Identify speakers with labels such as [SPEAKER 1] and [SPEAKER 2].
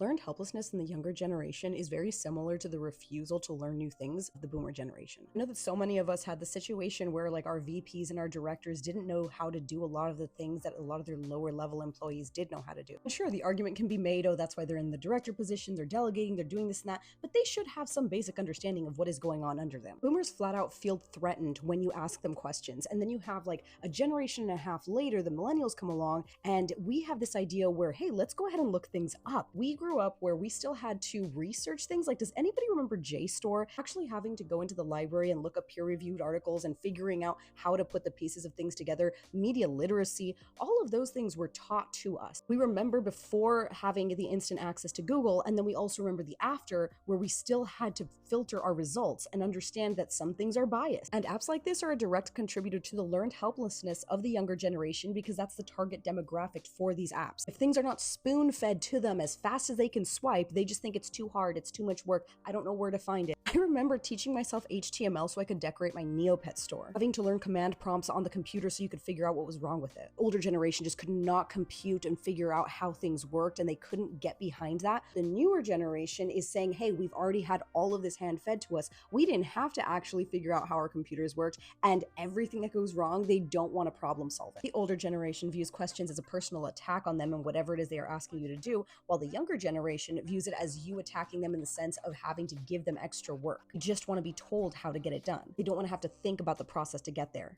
[SPEAKER 1] Learned helplessness in the younger generation is very similar to the refusal to learn new things of the boomer generation. I know that so many of us had the situation where like our VPs and our directors didn't know how to do a lot of the things that a lot of their lower level employees did know how to do. And sure, the argument can be made, oh, that's why they're in the director position, they're delegating, they're doing this and that, but they should have some basic understanding of what is going on under them. Boomers flat out feel threatened when you ask them questions, and then you have like a generation and a half later, the millennials come along, and we have this idea where, hey, let's go ahead and look things up. We grew up where we still had to research things. Like, does anybody remember JSTOR? Actually having to go into the library and look up peer-reviewed articles and figuring out how to put the pieces of things together, media literacy, all of those things were taught to us. We remember before having the instant access to Google, and then we also remember the after, where we still had to filter our results and understand that some things are biased. And apps like this are a direct contributor to the learned helplessness of the younger generation, because that's the target demographic for these apps. If things are not spoon-fed to them as fast as they can swipe, they just think it's too hard, it's too much work, I don't know where to find it. I remember teaching myself HTML so I could decorate my Neopet store, having to learn command prompts on the computer so you could figure out what was wrong with it. Older generation just could not compute and figure out how things worked, and they couldn't get behind that. The newer generation is saying, hey, we've already had all of this hand-fed to us. We didn't have to actually figure out how our computers worked, and everything that goes wrong, they don't want to problem solve it. The older generation views questions as a personal attack on them and whatever it is they are asking you to do, while the younger generation views it as you attacking them in the sense of having to give them extra work. You just want to be told how to get it done. They don't want to have to think about the process to get there.